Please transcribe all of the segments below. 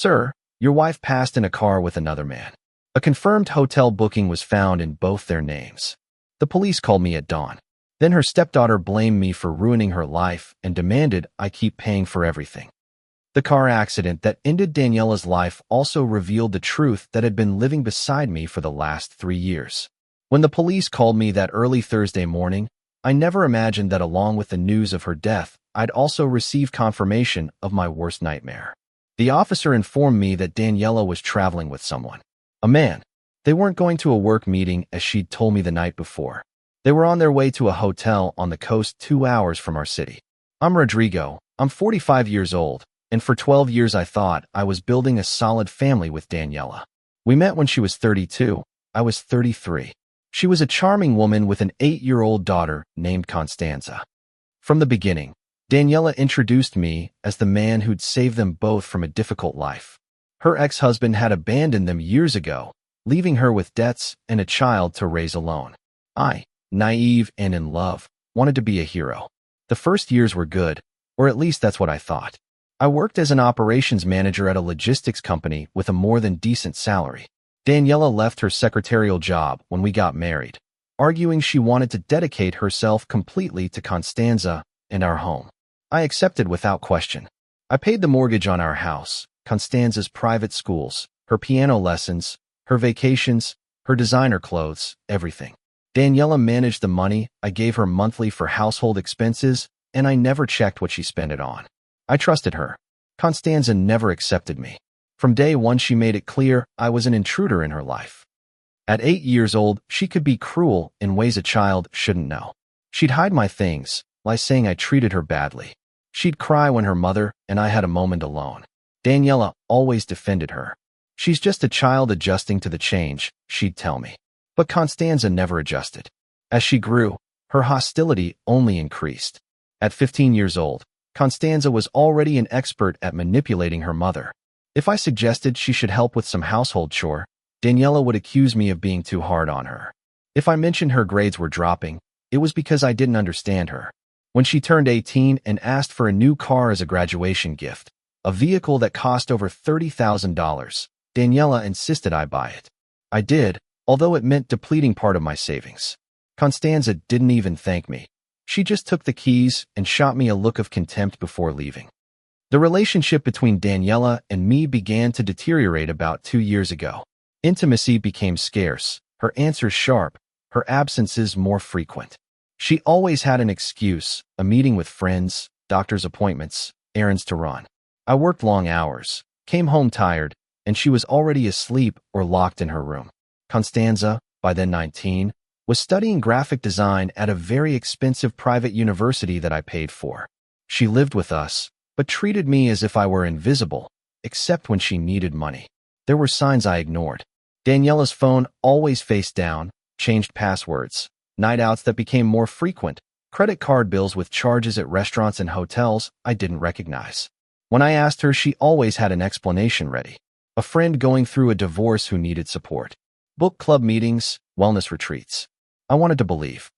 "Sir, your wife passed in a car with another man. A confirmed hotel booking was found in both their names. The police called me at dawn. Then her stepdaughter blamed me for ruining her life and demanded I keep paying for everything." The car accident that ended Daniela's life also revealed the truth that had been living beside me for the last 3 years. When the police called me that early Thursday morning, I never imagined that along with the news of her death, I'd also receive confirmation of my worst nightmare. The officer informed me that Daniela was traveling with someone, a man. They weren't going to a work meeting as she'd told me the night before. They were on their way to a hotel on the coast 2 hours from our city. I'm Rodrigo. I'm 45 years old, and for 12 years I thought I was building a solid family with Daniela. We met when she was 32. I was 33. She was a charming woman with an 8-year-old daughter named Constanza. From the beginning, Daniela introduced me as the man who'd saved them both from a difficult life. Her ex-husband had abandoned them years ago, leaving her with debts and a child to raise alone. I, naive and in love, wanted to be a hero. The first years were good, or at least that's what I thought. I worked as an operations manager at a logistics company with a more than decent salary. Daniela left her secretarial job when we got married, arguing she wanted to dedicate herself completely to Constanza and our home. I accepted without question. I paid the mortgage on our house, Constanza's private schools, her piano lessons, her vacations, her designer clothes, everything. Daniela managed the money I gave her monthly for household expenses, and I never checked what she spent it on. I trusted her. Constanza never accepted me. From day one, she made it clear I was an intruder in her life. At 8 years old, she could be cruel in ways a child shouldn't know. She'd hide my things, lie saying I treated her badly. She'd cry when her mother and I had a moment alone. Daniela always defended her. "She's just a child adjusting to the change," she'd tell me. But Constanza never adjusted. As she grew, her hostility only increased. At 15 years old, Constanza was already an expert at manipulating her mother. If I suggested she should help with some household chore, Daniela would accuse me of being too hard on her. If I mentioned her grades were dropping, it was because I didn't understand her. When she turned 18 and asked for a new car as a graduation gift, a vehicle that cost over $30,000, Daniela insisted I buy it. I did, although it meant depleting part of my savings. Constanza didn't even thank me. She just took the keys and shot me a look of contempt before leaving. The relationship between Daniela and me began to deteriorate about 2 years ago. Intimacy became scarce, her answers sharp, her absences more frequent. She always had an excuse, a meeting with friends, doctor's appointments, errands to run. I worked long hours, came home tired, and she was already asleep or locked in her room. Constanza, by then 19, was studying graphic design at a very expensive private university that I paid for. She lived with us, but treated me as if I were invisible, except when she needed money. There were signs I ignored. Daniela's phone always face down, changed passwords, night outs that became more frequent, credit card bills with charges at restaurants and hotels I didn't recognize. When I asked her, she always had an explanation ready. A friend going through a divorce who needed support. Book club meetings, wellness retreats. I wanted to believe.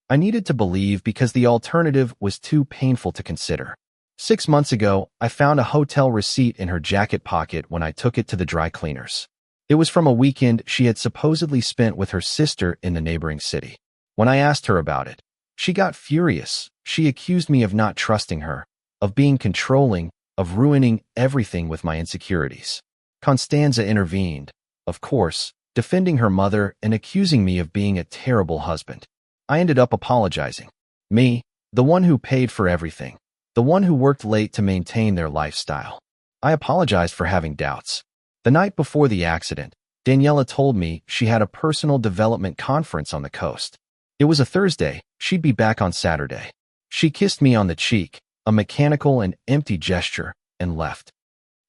I needed to believe because the alternative was too painful to consider. 6 months ago, I found a hotel receipt in her jacket pocket when I took it to the dry cleaners. It was from a weekend she had supposedly spent with her sister in the neighboring city. When I asked her about it, she got furious. She accused me of not trusting her, of being controlling, of ruining everything with my insecurities. Constanza intervened, of course, defending her mother and accusing me of being a terrible husband. I ended up apologizing. Me, the one who paid for everything. The one who worked late to maintain their lifestyle. I apologized for having doubts. The night before the accident, Daniela told me she had a personal development conference on the coast. It was a Thursday, she'd be back on Saturday. She kissed me on the cheek, a mechanical and empty gesture, and left.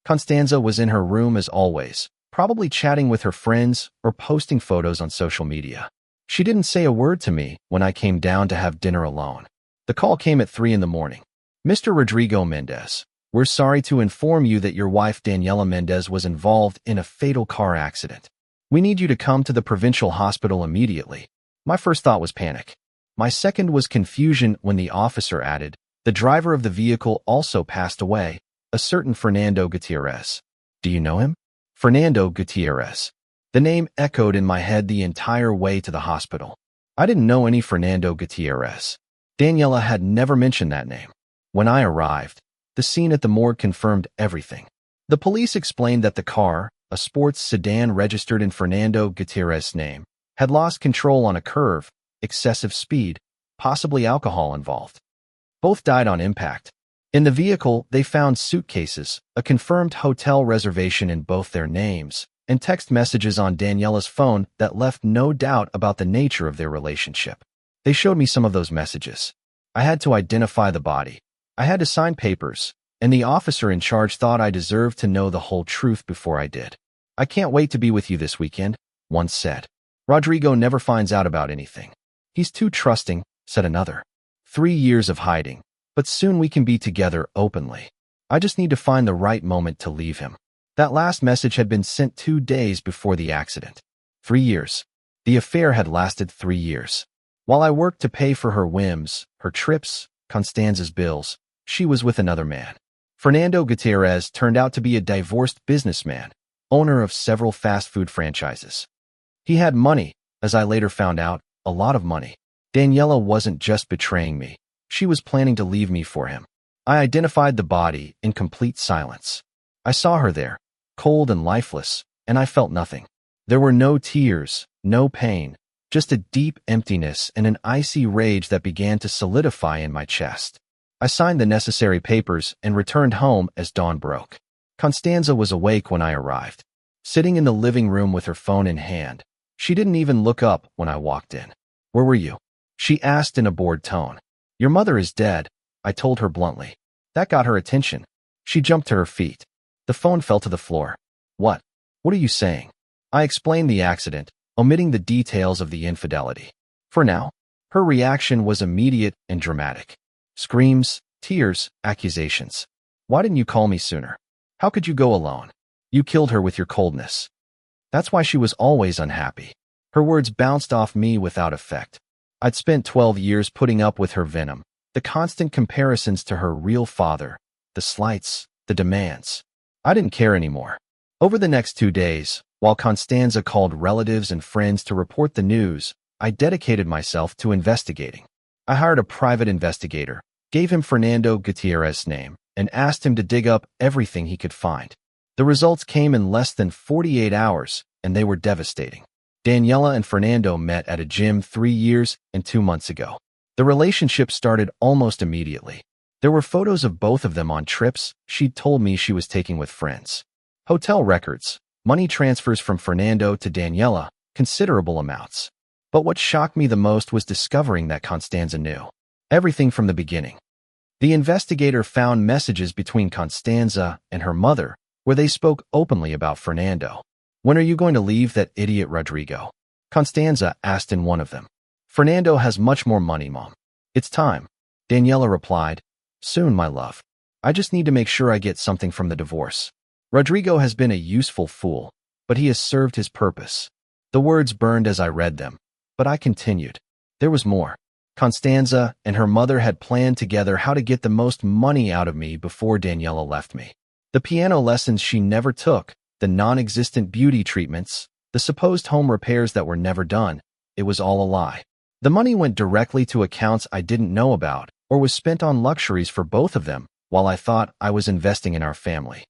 Constanza was in her room as always, probably chatting with her friends or posting photos on social media. She didn't say a word to me when I came down to have dinner alone. The call came at 3 in the morning. "Mr. Rodrigo Mendez, we're sorry to inform you that your wife Daniela Mendez was involved in a fatal car accident. We need you to come to the provincial hospital immediately." My first thought was panic. My second was confusion when the officer added, "The driver of the vehicle also passed away, a certain Fernando Gutierrez." Do you know him? Fernando Gutierrez. The name echoed in my head the entire way to the hospital. I didn't know any Fernando Gutierrez. Daniela had never mentioned that name. When I arrived, the scene at the morgue confirmed everything. The police explained that the car, a sports sedan registered in Fernando Gutierrez's name, had lost control on a curve, excessive speed, possibly alcohol involved. Both died on impact. In the vehicle, they found suitcases, a confirmed hotel reservation in both their names, and text messages on Daniela's phone that left no doubt about the nature of their relationship. They showed me some of those messages. I had to identify the body. I had to sign papers, and the officer in charge thought I deserved to know the whole truth before I did. "I can't wait to be with you this weekend," one said. "Rodrigo never finds out about anything. He's too trusting," said another. 3 years of hiding, but soon we can be together openly. I just need to find the right moment to leave him. That last message had been sent 2 days before the accident. 3 years. The affair had lasted 3 years. While I worked to pay for her whims, her trips, Constanza's bills, she was with another man. Fernando Gutierrez turned out to be a divorced businessman, owner of several fast food franchises. He had money, as I later found out, a lot of money. Daniela wasn't just betraying me. She was planning to leave me for him. I identified the body in complete silence. I saw her there, cold and lifeless, and I felt nothing. There were no tears, no pain, just a deep emptiness and an icy rage that began to solidify in my chest. I signed the necessary papers and returned home as dawn broke. Constanza was awake when I arrived, sitting in the living room with her phone in hand. She didn't even look up when I walked in. "Where were you?" she asked in a bored tone. "Your mother is dead," I told her bluntly. That got her attention. She jumped to her feet. The phone fell to the floor. What are you saying?" I explained the accident, omitting the details of the infidelity. For now, her reaction was immediate and dramatic. Screams, tears, accusations. "Why didn't you call me sooner? How could you go alone? You killed her with your coldness." That's why she was always unhappy. Her words bounced off me without effect. I'd spent 12 years putting up with her venom, the constant comparisons to her real father, the slights, the demands. I didn't care anymore. Over the next 2 days, while Constanza called relatives and friends to report the news, I dedicated myself to investigating. I hired a private investigator, gave him Fernando Gutierrez's name, and asked him to dig up everything he could find. The results came in less than 48 hours, and they were devastating. Daniela and Fernando met at a gym 3 years and 2 months ago. The relationship started almost immediately. There were photos of both of them on trips she'd told me she was taking with friends. Hotel records, money transfers from Fernando to Daniela, considerable amounts. But what shocked me the most was discovering that Constanza knew everything from the beginning. The investigator found messages between Constanza and her mother where they spoke openly about Fernando. "When are you going to leave that idiot Rodrigo?" Constanza asked in one of them. "Fernando has much more money, Mom. It's time." Daniela replied, "Soon, my love. I just need to make sure I get something from the divorce. Rodrigo has been a useful fool, but he has served his purpose." The words burned as I read them, but I continued. There was more. Constanza and her mother had planned together how to get the most money out of me before Daniela left me. The piano lessons she never took, the non-existent beauty treatments, the supposed home repairs that were never done, it was all a lie. The money went directly to accounts I didn't know about or was spent on luxuries for both of them while I thought I was investing in our family.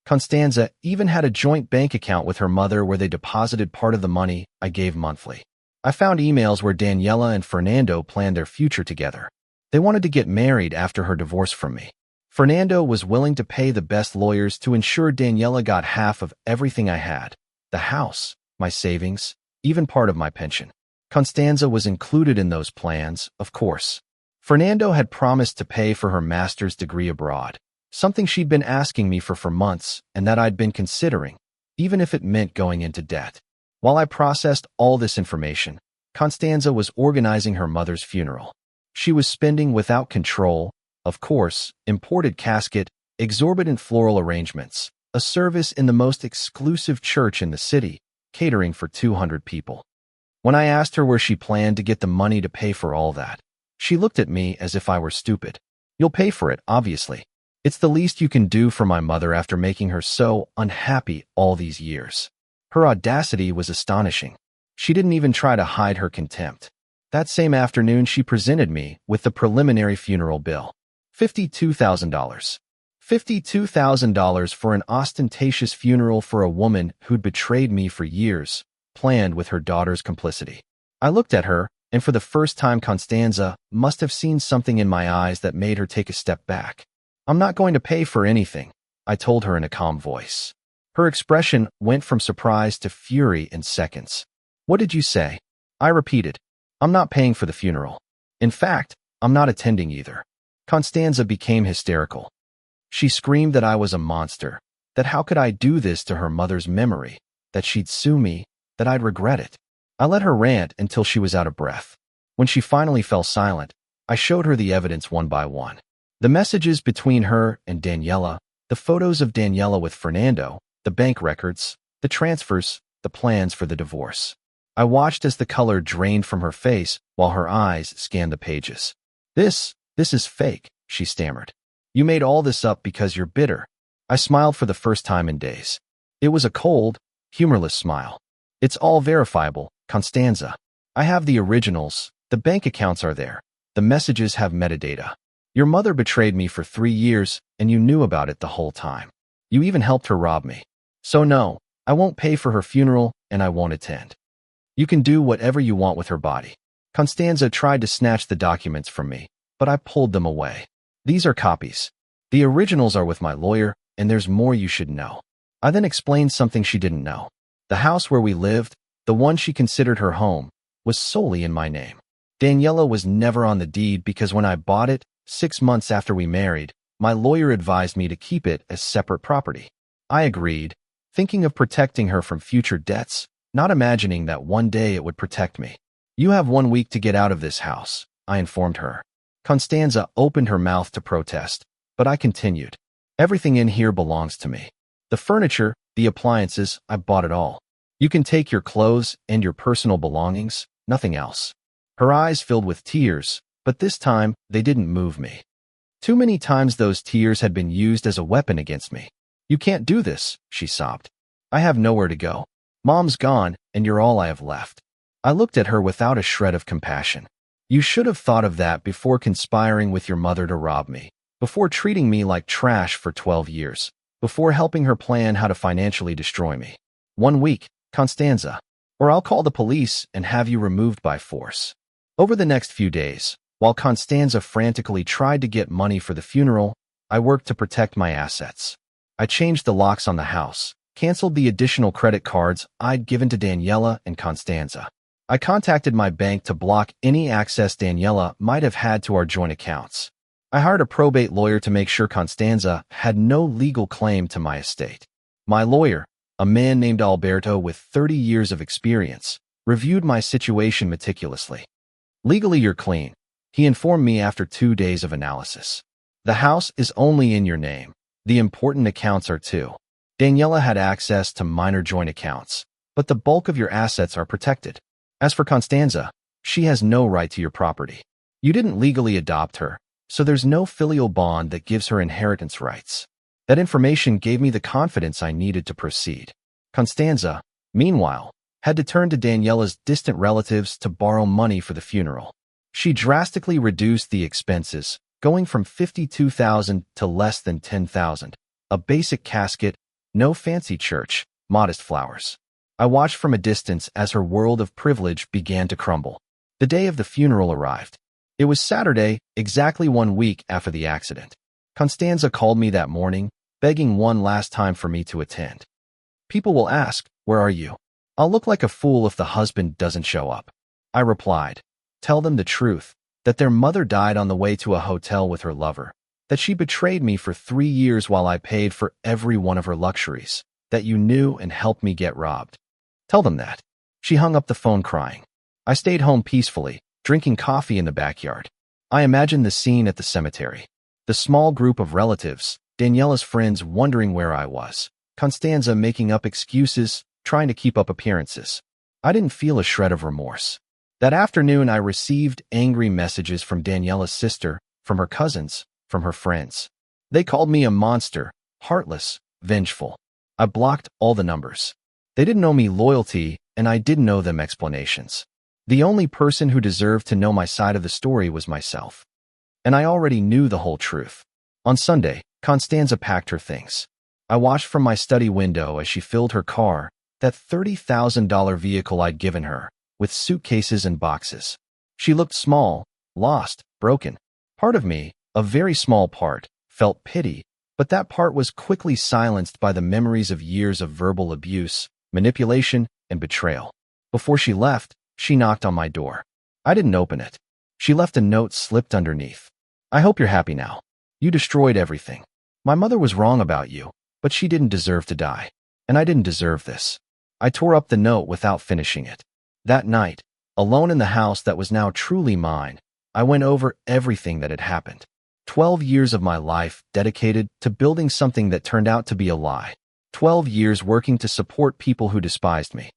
Constanza even had a joint bank account with her mother where they deposited part of the money I gave monthly. I found emails where Daniela and Fernando planned their future together. They wanted to get married after her divorce from me. Fernando was willing to pay the best lawyers to ensure Daniela got half of everything I had, the house, my savings, even part of my pension. Constanza was included in those plans, of course. Fernando had promised to pay for her master's degree abroad, something she'd been asking me for months and that I'd been considering, even if it meant going into debt. While I processed all this information, Constanza was organizing her mother's funeral. She was spending without control, of course, imported casket, exorbitant floral arrangements, a service in the most exclusive church in the city, catering for 200 people. When I asked her where she planned to get the money to pay for all that, she looked at me as if I were stupid. "You'll pay for it, obviously. It's the least you can do for my mother after making her so unhappy all these years." Her audacity was astonishing. She didn't even try to hide her contempt. That same afternoon, she presented me with the preliminary funeral bill. $52,000. $52,000 for an ostentatious funeral for a woman who'd betrayed me for years, planned with her daughter's complicity. I looked at her, and for the first time Constanza must have seen something in my eyes that made her take a step back. "I'm not going to pay for anything," I told her in a calm voice. Her expression went from surprise to fury in seconds. "What did you say?" I repeated. "I'm not paying for the funeral. In fact, I'm not attending either." Constanza became hysterical. She screamed that I was a monster, that how could I do this to her mother's memory, that she'd sue me, that I'd regret it. I let her rant until she was out of breath. When she finally fell silent, I showed her the evidence one by one. The messages between her and Daniela, the photos of Daniela with Fernando, the bank records, the transfers, the plans for the divorce. I watched as the color drained from her face while her eyes scanned the pages. This is fake," she stammered. "You made all this up because you're bitter." I smiled for the first time in days. It was a cold, humorless smile. "It's all verifiable, Constanza. I have the originals, the bank accounts are there, the messages have metadata. Your mother betrayed me for 3 years, and you knew about it the whole time. You even helped her rob me. So no, I won't pay for her funeral, and I won't attend. You can do whatever you want with her body." Constanza tried to snatch the documents from me, but I pulled them away. "These are copies. The originals are with my lawyer, and there's more you should know." I then explained something she didn't know. The house where we lived, the one she considered her home, was solely in my name. Daniela was never on the deed because when I bought it, 6 months after we married, my lawyer advised me to keep it as separate property. I agreed, thinking of protecting her from future debts, not imagining that one day it would protect me. "You have 1 week to get out of this house," I informed her. Constanza opened her mouth to protest, but I continued. "Everything in here belongs to me. The furniture, the appliances, I bought it all. You can take your clothes and your personal belongings, nothing else." Her eyes filled with tears, but this time they didn't move me. Too many times those tears had been used as a weapon against me. "You can't do this," she sobbed. "I have nowhere to go. Mom's gone, and you're all I have left." I looked at her without a shred of compassion. "You should have thought of that before conspiring with your mother to rob me, before treating me like trash for 12 years, before helping her plan how to financially destroy me. 1 week, Constanza, or I'll call the police and have you removed by force." Over the next few days, while Constanza frantically tried to get money for the funeral, I worked to protect my assets. I changed the locks on the house, canceled the additional credit cards I'd given to Daniela and Constanza. I contacted my bank to block any access Daniela might have had to our joint accounts. I hired a probate lawyer to make sure Constanza had no legal claim to my estate. My lawyer, a man named Alberto with 30 years of experience, reviewed my situation meticulously. "Legally, you're clean," he informed me after 2 days of analysis. "The house is only in your name. The important accounts are too. Daniela had access to minor joint accounts, but the bulk of your assets are protected. As for Constanza, she has no right to your property. You didn't legally adopt her, so there's no filial bond that gives her inheritance rights." That information gave me the confidence I needed to proceed. Constanza, meanwhile, had to turn to Daniela's distant relatives to borrow money for the funeral. She drastically reduced the expenses, going from $52,000 to less than $10,000. A basic casket, no fancy church, modest flowers. I watched from a distance as her world of privilege began to crumble. The day of the funeral arrived. It was Saturday, exactly 1 week after the accident. Constanza called me that morning, begging one last time for me to attend. "People will ask, 'Where are you?' I'll look like a fool if the husband doesn't show up." I replied, "Tell them the truth, that their mother died on the way to a hotel with her lover, that she betrayed me for 3 years while I paid for every one of her luxuries, that you knew and helped me get robbed. Tell them that." She hung up the phone crying. I stayed home peacefully, drinking coffee in the backyard. I imagined the scene at the cemetery. The small group of relatives, Daniela's friends wondering where I was, Constanza making up excuses, trying to keep up appearances. I didn't feel a shred of remorse. That afternoon, I received angry messages from Daniela's sister, from her cousins, from her friends. They called me a monster, heartless, vengeful. I blocked all the numbers. They didn't owe me loyalty, and I didn't owe them explanations. The only person who deserved to know my side of the story was myself. And I already knew the whole truth. On Sunday, Constanza packed her things. I watched from my study window as she filled her car, that $30,000 vehicle I'd given her, with suitcases and boxes. She looked small, lost, broken. Part of me, a very small part, felt pity, but that part was quickly silenced by the memories of years of verbal abuse, manipulation, and betrayal. Before she left, she knocked on my door. I didn't open it. She left a note slipped underneath. I hope you're happy now. You destroyed everything. My mother was wrong about you, but she didn't deserve to die. And I didn't deserve this. I tore up the note without finishing it. That night, alone in the house that was now truly mine, I went over everything that had happened. 12 years of my life dedicated to building something that turned out to be a lie. 12 years working to support people who despised me.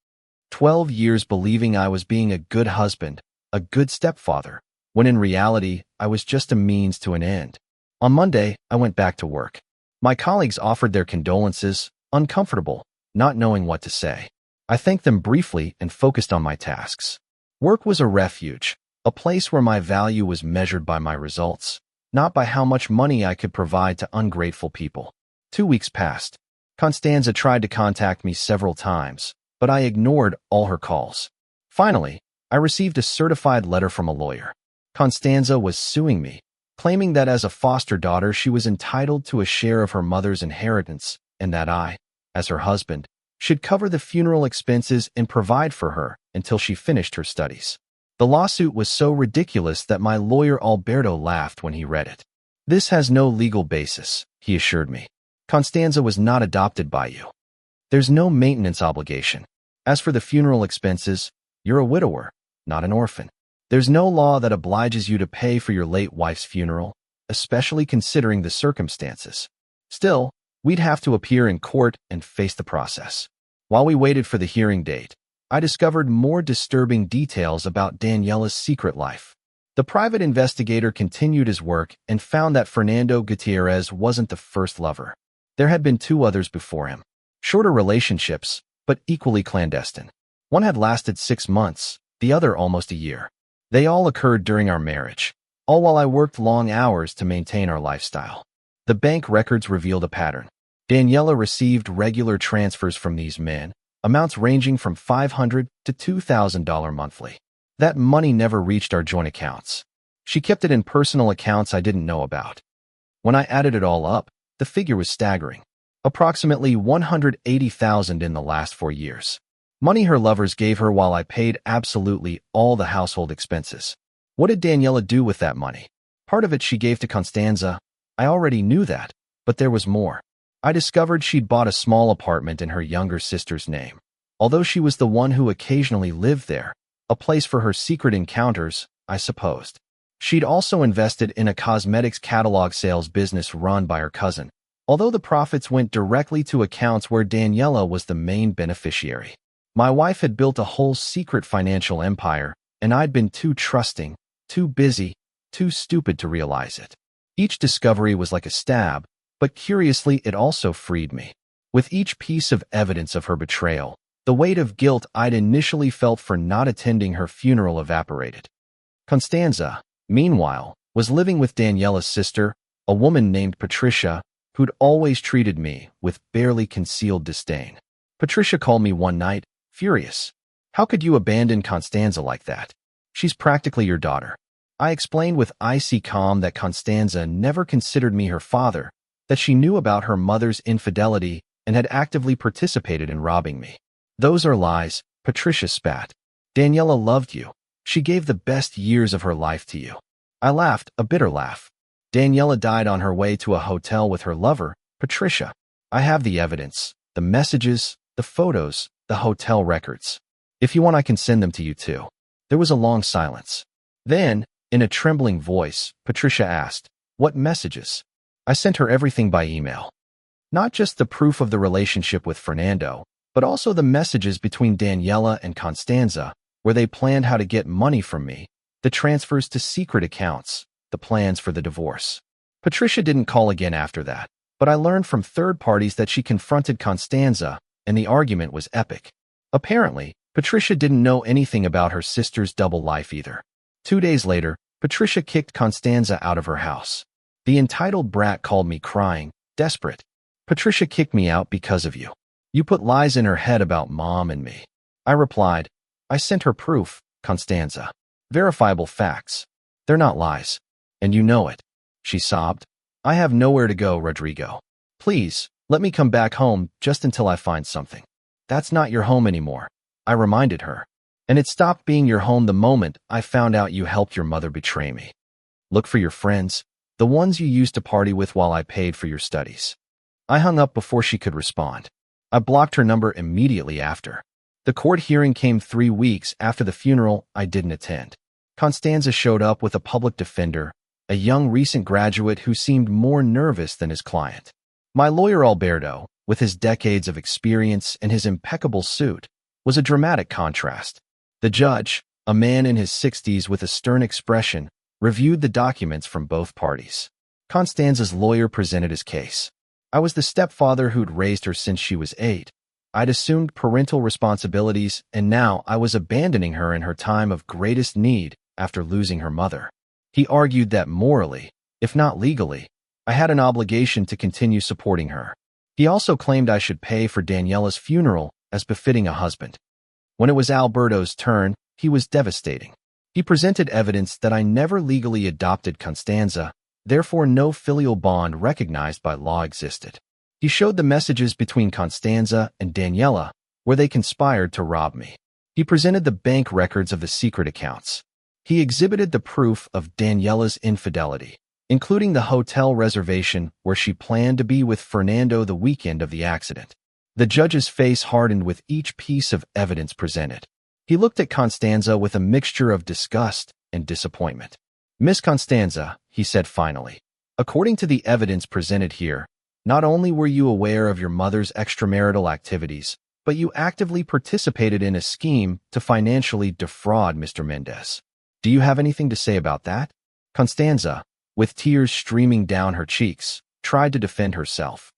12 years believing I was being a good husband, a good stepfather, when in reality, I was just a means to an end. On Monday, I went back to work. My colleagues offered their condolences, uncomfortable, not knowing what to say. I thanked them briefly and focused on my tasks. Work was a refuge, a place where my value was measured by my results, not by how much money I could provide to ungrateful people. 2 weeks passed. Constanza tried to contact me several times, but I ignored all her calls. Finally, I received a certified letter from a lawyer. Constanza was suing me, claiming that as a foster daughter she was entitled to a share of her mother's inheritance and that I, as her husband, should cover the funeral expenses and provide for her until she finished her studies. The lawsuit was so ridiculous that my lawyer Alberto laughed when he read it. This has no legal basis, he assured me. Constanza was not adopted by you. There's no maintenance obligation. As for the funeral expenses, you're a widower, not an orphan. There's no law that obliges you to pay for your late wife's funeral, especially considering the circumstances. Still, we'd have to appear in court and face the process. While we waited for the hearing date, I discovered more disturbing details about Daniela's secret life. The private investigator continued his work and found that Fernando Gutierrez wasn't the first lover. There had been 2 others before him. Shorter relationships, but equally clandestine. One had lasted 6 months, the other almost a year. They all occurred during our marriage, all while I worked long hours to maintain our lifestyle. The bank records revealed a pattern. Daniela received regular transfers from these men, amounts ranging from $500 to $2,000 monthly. That money never reached our joint accounts. She kept it in personal accounts I didn't know about. When I added it all up, the figure was staggering. Approximately $180,000 in the last 4 years. Money her lovers gave her while I paid absolutely all the household expenses. What did Daniela do with that money? Part of it she gave to Constanza. I already knew that, but there was more. I discovered she'd bought a small apartment in her younger sister's name. Although she was the one who occasionally lived there, a place for her secret encounters, I supposed. She'd also invested in a cosmetics catalog sales business run by her cousin, although the profits went directly to accounts where Daniela was the main beneficiary. My wife had built a whole secret financial empire, and I'd been too trusting, too busy, too stupid to realize it. Each discovery was like a stab, but curiously it also freed me. With each piece of evidence of her betrayal, the weight of guilt I'd initially felt for not attending her funeral evaporated. Constanza, meanwhile, was living with Daniela's sister, a woman named Patricia, who'd always treated me with barely concealed disdain. Patricia called me one night, furious. How could you abandon Constanza like that? She's practically your daughter. I explained with icy calm that Constanza never considered me her father, that she knew about her mother's infidelity and had actively participated in robbing me. Those are lies, Patricia spat. Daniela loved you. She gave the best years of her life to you. I laughed, a bitter laugh. Daniela died on her way to a hotel with her lover, Patricia. I have the evidence, the messages, the photos, the hotel records. If you want, I can send them to you too. There was a long silence. Then, in a trembling voice, Patricia asked, "What messages?" I sent her everything by email. Not just the proof of the relationship with Fernando, but also the messages between Daniela and Constanza, where they planned how to get money from me, the transfers to secret accounts, the plans for the divorce. Patricia didn't call again after that, but I learned from third parties that she confronted Constanza, and the argument was epic. Apparently, Patricia didn't know anything about her sister's double life either. 2 days later, Patricia kicked Constanza out of her house. The entitled brat called me crying, desperate. Patricia kicked me out because of you. You put lies in her head about Mom and me. I replied, I sent her proof, Constanza. Verifiable facts. They're not lies. And you know it. She sobbed. I have nowhere to go, Rodrigo. Please, let me come back home just until I find something. That's not your home anymore, I reminded her. And it stopped being your home the moment I found out you helped your mother betray me. Look for your friends, the ones you used to party with while I paid for your studies. I hung up before she could respond. I blocked her number immediately after. The court hearing came 3 weeks after the funeral I didn't attend. Constanza showed up with a public defender, a young recent graduate who seemed more nervous than his client. My lawyer Alberto, with his decades of experience and his impeccable suit, was a dramatic contrast. The judge, a man in his 60s with a stern expression, reviewed the documents from both parties. Constanza's lawyer presented his case. I was the stepfather who'd raised her since she was 8. I'd assumed parental responsibilities, and now I was abandoning her in her time of greatest need after losing her mother. He argued that morally, if not legally, I had an obligation to continue supporting her. He also claimed I should pay for Daniela's funeral as befitting a husband. When it was Alberto's turn, he was devastating. He presented evidence that I never legally adopted Constanza, therefore no filial bond recognized by law existed. He showed the messages between Constanza and Daniela, where they conspired to rob me. He presented the bank records of the secret accounts. He exhibited the proof of Daniela's infidelity, including the hotel reservation where she planned to be with Fernando the weekend of the accident. The judge's face hardened with each piece of evidence presented. He looked at Constanza with a mixture of disgust and disappointment. Miss Constanza, he said finally, according to the evidence presented here, not only were you aware of your mother's extramarital activities, but you actively participated in a scheme to financially defraud Mr. Mendez. Do you have anything to say about that? Constanza, with tears streaming down her cheeks, tried to defend herself.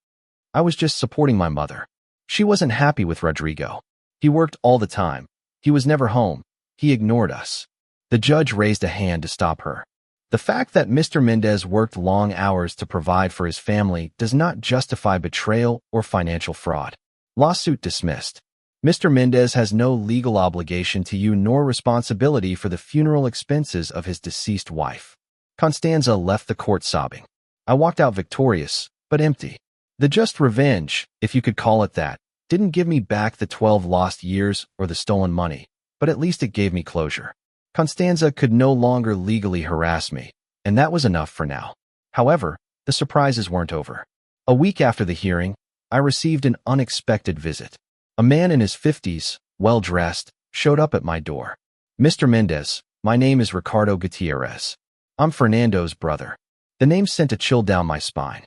I was just supporting my mother. She wasn't happy with Rodrigo. He worked all the time. He was never home. He ignored us. The judge raised a hand to stop her. The fact that Mr. Mendez worked long hours to provide for his family does not justify betrayal or financial fraud. Lawsuit dismissed. Mr. Mendez has no legal obligation to you nor responsibility for the funeral expenses of his deceased wife. Constanza left the court sobbing. I walked out victorious, but empty. The just revenge, if you could call it that, didn't give me back the 12 lost years or the stolen money, but at least it gave me closure. Constanza could no longer legally harass me, and that was enough for now. However, the surprises weren't over. A week after the hearing, I received an unexpected visit. A man in his 50s, well-dressed, showed up at my door. Mr. Mendez, my name is Ricardo Gutierrez. I'm Fernando's brother. The name sent a chill down my spine.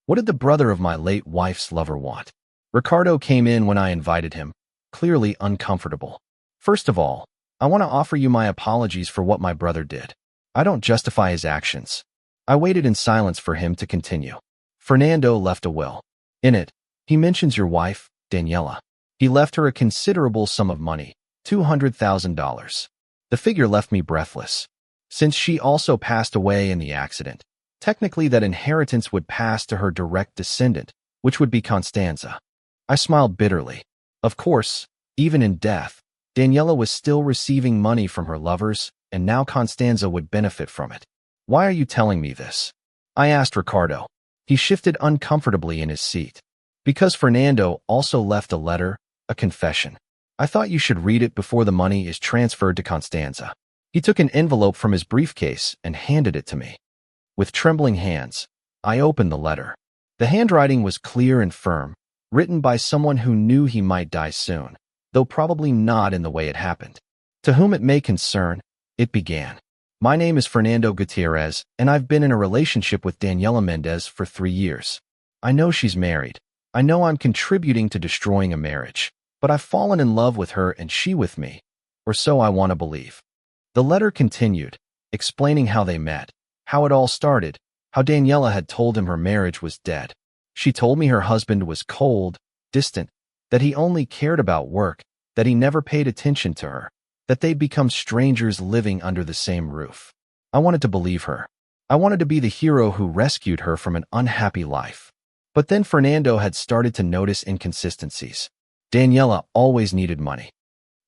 What did the brother of my late wife's lover want? Ricardo came in when I invited him, clearly uncomfortable. First of all, I want to offer you my apologies for what my brother did. I don't justify his actions. I waited in silence for him to continue. Fernando left a will. In it, he mentions your wife, Daniela. He left her a considerable sum of money, $200,000. The figure left me breathless. Since she also passed away in the accident, technically that inheritance would pass to her direct descendant, which would be Constanza. I smiled bitterly. Of course, even in death, Daniela was still receiving money from her lovers, and now Constanza would benefit from it. Why are you telling me this? I asked Ricardo. He shifted uncomfortably in his seat. Because Fernando also left a letter, a confession. I thought you should read it before the money is transferred to Constanza. He took an envelope from his briefcase and handed it to me. With trembling hands, I opened the letter. The handwriting was clear and firm, written by someone who knew he might die soon, though probably not in the way it happened. To whom it may concern, it began. My name is Fernando Gutierrez, and I've been in a relationship with Daniela Mendez for 3 years. I know she's married. I know I'm contributing to destroying a marriage, but I've fallen in love with her and she with me, or so I want to believe. The letter continued, explaining how they met, how it all started, how Daniela had told him her marriage was dead. She told me her husband was cold, distant, that he only cared about work, that he never paid attention to her, that they'd become strangers living under the same roof. I wanted to believe her. I wanted to be the hero who rescued her from an unhappy life. But then Fernando had started to notice inconsistencies. Daniela always needed money.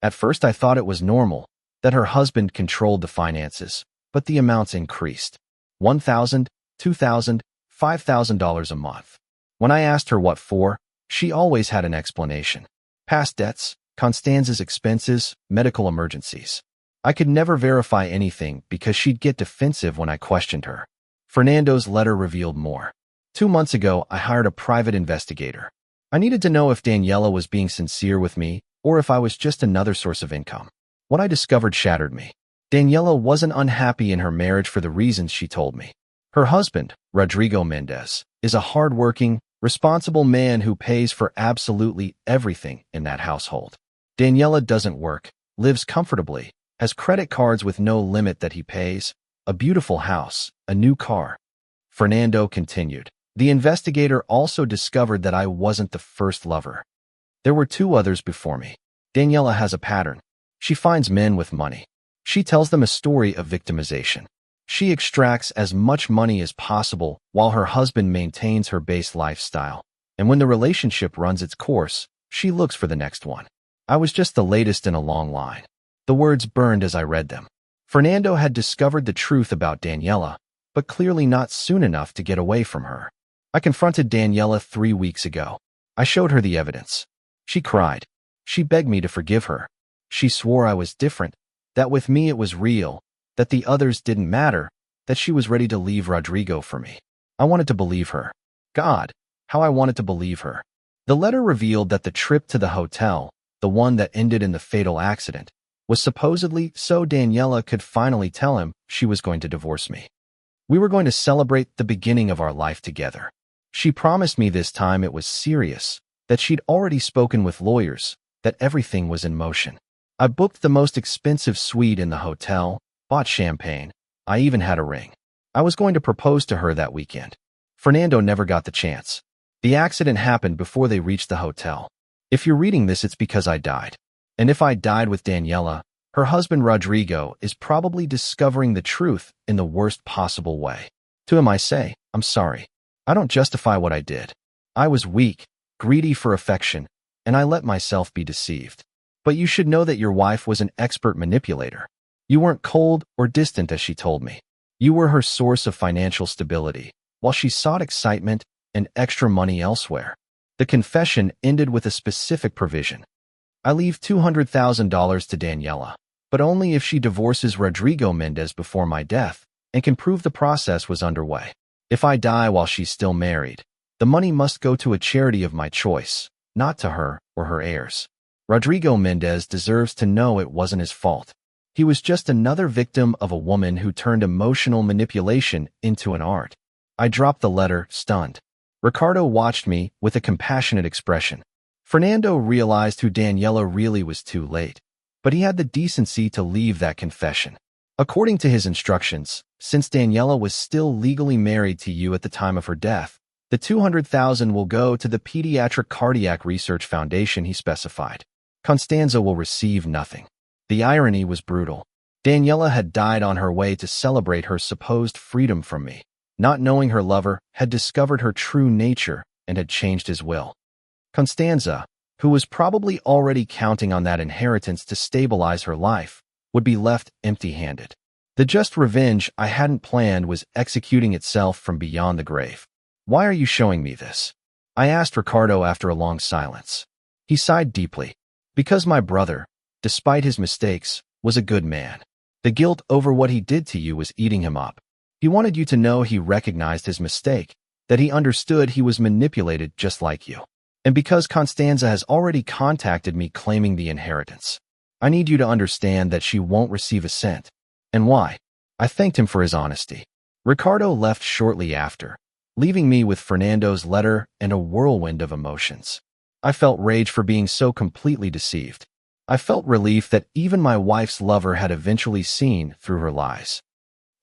At first I thought it was normal, that her husband controlled the finances, but the amounts increased. $1,000, $2,000, $5,000 a month. When I asked her what for, she always had an explanation. Past debts, Constanza's expenses, medical emergencies. I could never verify anything because she'd get defensive when I questioned her. Fernando's letter revealed more. 2 months ago, I hired a private investigator. I needed to know if Daniela was being sincere with me or if I was just another source of income. What I discovered shattered me. Daniela wasn't unhappy in her marriage for the reasons she told me. Her husband, Rodrigo Mendez, is a hard-working, responsible man who pays for absolutely everything in that household. Daniela doesn't work, lives comfortably, has credit cards with no limit that he pays, a beautiful house, a new car. Fernando continued. The investigator also discovered that I wasn't the first lover. There were 2 others before me. Daniela has a pattern. She finds men with money. She tells them a story of victimization. She extracts as much money as possible while her husband maintains her base lifestyle. And when the relationship runs its course, she looks for the next one. I was just the latest in a long line. The words burned as I read them. Fernando had discovered the truth about Daniela, but clearly not soon enough to get away from her. I confronted Daniela 3 weeks ago. I showed her the evidence. She cried. She begged me to forgive her. She swore I was different, that with me it was real, that the others didn't matter, that she was ready to leave Rodrigo for me. I wanted to believe her. God, how I wanted to believe her. The letter revealed that the trip to the hotel, the one that ended in the fatal accident, was supposedly so Daniela could finally tell him she was going to divorce me. We were going to celebrate the beginning of our life together. She promised me this time it was serious, that she'd already spoken with lawyers, that everything was in motion. I booked the most expensive suite in the hotel, bought champagne. I even had a ring. I was going to propose to her that weekend. Fernando never got the chance. The accident happened before they reached the hotel. If you're reading this, it's because I died. And if I died with Daniela, her husband Rodrigo is probably discovering the truth in the worst possible way. To him I say, I'm sorry. I don't justify what I did. I was weak, greedy for affection, and I let myself be deceived. But you should know that your wife was an expert manipulator. You weren't cold or distant as she told me. You were her source of financial stability, while she sought excitement and extra money elsewhere. The confession ended with a specific provision. I leave $200,000 to Daniela, but only if she divorces Rodrigo Mendez before my death and can prove the process was underway. If I die while she's still married, the money must go to a charity of my choice, not to her or her heirs. Rodrigo Mendez deserves to know it wasn't his fault. He was just another victim of a woman who turned emotional manipulation into an art. I dropped the letter, stunned. Ricardo watched me with a compassionate expression. Fernando realized who Daniela really was too late, but he had the decency to leave that confession. According to his instructions, since Daniela was still legally married to you at the time of her death, the $200,000 will go to the Pediatric Cardiac Research Foundation he specified. Constanza will receive nothing. The irony was brutal. Daniela had died on her way to celebrate her supposed freedom from me. Not knowing her lover had discovered her true nature and had changed his will. Constanza, who was probably already counting on that inheritance to stabilize her life, would be left empty-handed. The just revenge I hadn't planned was executing itself from beyond the grave. Why are you showing me this? I asked Ricardo after a long silence. He sighed deeply. Because my brother, despite his mistakes, was a good man. The guilt over what he did to you was eating him up. He wanted you to know he recognized his mistake, that he understood he was manipulated just like you. And because Constanza has already contacted me claiming the inheritance, I need you to understand that she won't receive a cent. And why? I thanked him for his honesty. Ricardo left shortly after, leaving me with Fernando's letter and a whirlwind of emotions. I felt rage for being so completely deceived. I felt relief that even my wife's lover had eventually seen through her lies.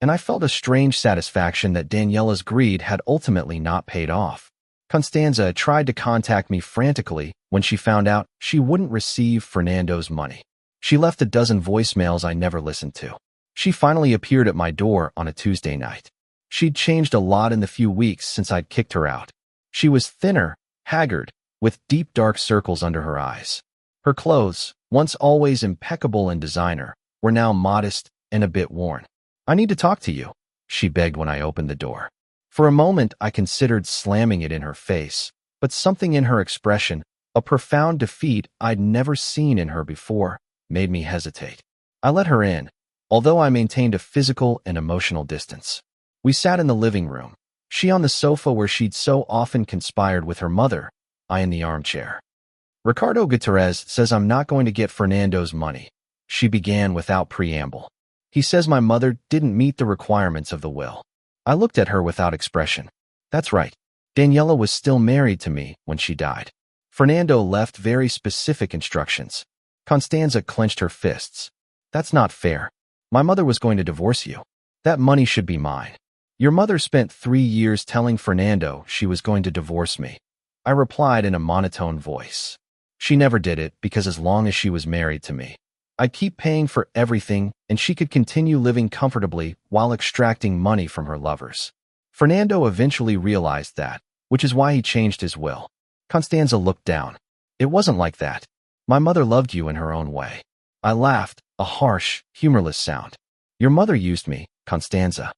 and I felt a strange satisfaction that Daniela's greed had ultimately not paid off. Constanza tried to contact me frantically when she found out she wouldn't receive Fernando's money. She left a dozen voicemails I never listened to. She finally appeared at my door on a Tuesday night. She'd changed a lot in the few weeks since I'd kicked her out. She was thinner, haggard, with deep dark circles under her eyes. Her clothes, once always impeccable and designer, were now modest and a bit worn. "I need to talk to you," she begged when I opened the door. For a moment, I considered slamming it in her face, but something in her expression, a profound defeat I'd never seen in her before, made me hesitate. I let her in, although I maintained a physical and emotional distance. We sat in the living room, she on the sofa where she'd so often conspired with her mother, I in the armchair. "Ricardo Gutierrez says I'm not going to get Fernando's money," she began without preamble. "He says my mother didn't meet the requirements of the will." I looked at her without expression. That's right. Daniela was still married to me when she died. Fernando left very specific instructions. Constanza clenched her fists. "That's not fair. My mother was going to divorce you. That money should be mine. Your mother spent 3 years telling Fernando she was going to divorce me." I replied in a monotone voice. "She never did it because as long as she was married to me, I'd keep paying for everything and she could continue living comfortably while extracting money from her lovers. Fernando eventually realized that, which is why he changed his will." Constanza looked down. "It wasn't like that. My mother loved you in her own way." I laughed, a harsh, humorless sound. "Your mother used me, Constanza.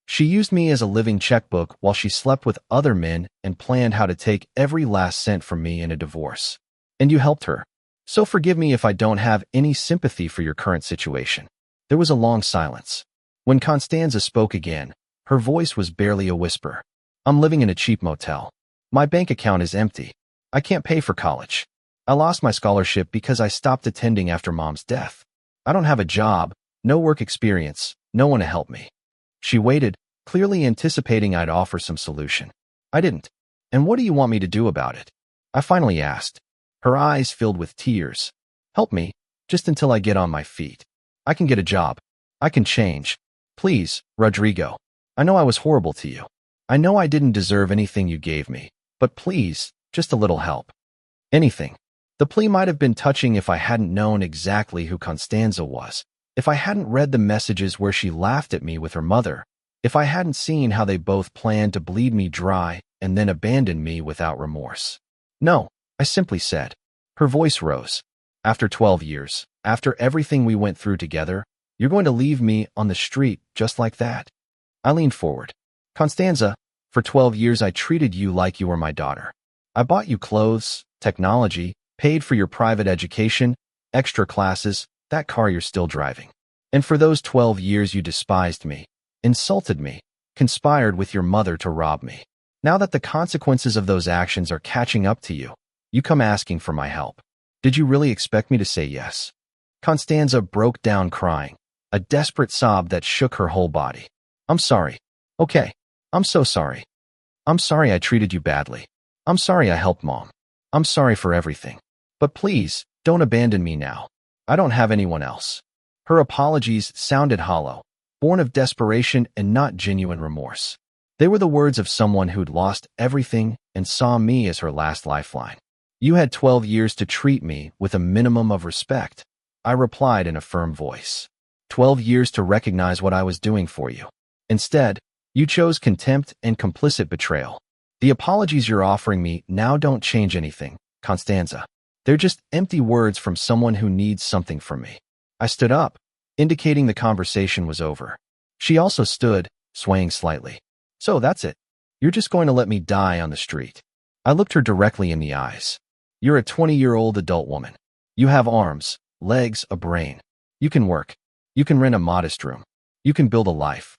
She used me as a living checkbook while she slept with other men and planned how to take every last cent from me in a divorce. And you helped her. So forgive me if I don't have any sympathy for your current situation." There was a long silence. When Constanza spoke again, her voice was barely a whisper. "I'm living in a cheap motel. My bank account is empty. I can't pay for college. I lost my scholarship because I stopped attending after Mom's death. I don't have a job, no work experience, no one to help me." She waited, clearly anticipating I'd offer some solution. I didn't. "And what do you want me to do about it?" I finally asked. Her eyes filled with tears. "Help me, just until I get on my feet. I can get a job. I can change. Please, Rodrigo. I know I was horrible to you. I know I didn't deserve anything you gave me, but please, just a little help. Anything." The plea might have been touching if I hadn't known exactly who Constanza was, if I hadn't read the messages where she laughed at me with her mother, if I hadn't seen how they both planned to bleed me dry and then abandon me without remorse. "No," I simply said. Her voice rose. "After 12 years, after everything we went through together, you're going to leave me on the street just like that?" I leaned forward. "Constanza, for 12 years I treated you like you were my daughter. I bought you clothes, technology, paid for your private education, extra classes, that car you're still driving. And for those 12 years you despised me, insulted me, conspired with your mother to rob me. Now that the consequences of those actions are catching up to you, you come asking for my help. Did you really expect me to say yes?" Constanza broke down crying, a desperate sob that shook her whole body. "I'm sorry. Okay. I'm so sorry. I'm sorry I treated you badly. I'm sorry I helped Mom. I'm sorry for everything. But please, don't abandon me now. I don't have anyone else." Her apologies sounded hollow, born of desperation and not genuine remorse. They were the words of someone who'd lost everything and saw me as her last lifeline. "You had 12 years to treat me with a minimum of respect," I replied in a firm voice. 12 years to recognize what I was doing for you. Instead, you chose contempt and complicit betrayal. The apologies you're offering me now don't change anything, Constanza. They're just empty words from someone who needs something from me. I stood up, indicating the conversation was over. She also stood, swaying slightly. "So that's it. You're just going to let me die on the street." I looked her directly in the eyes. "You're a 20-year-old adult woman. You have arms, legs, a brain. You can work. You can rent a modest room. You can build a life.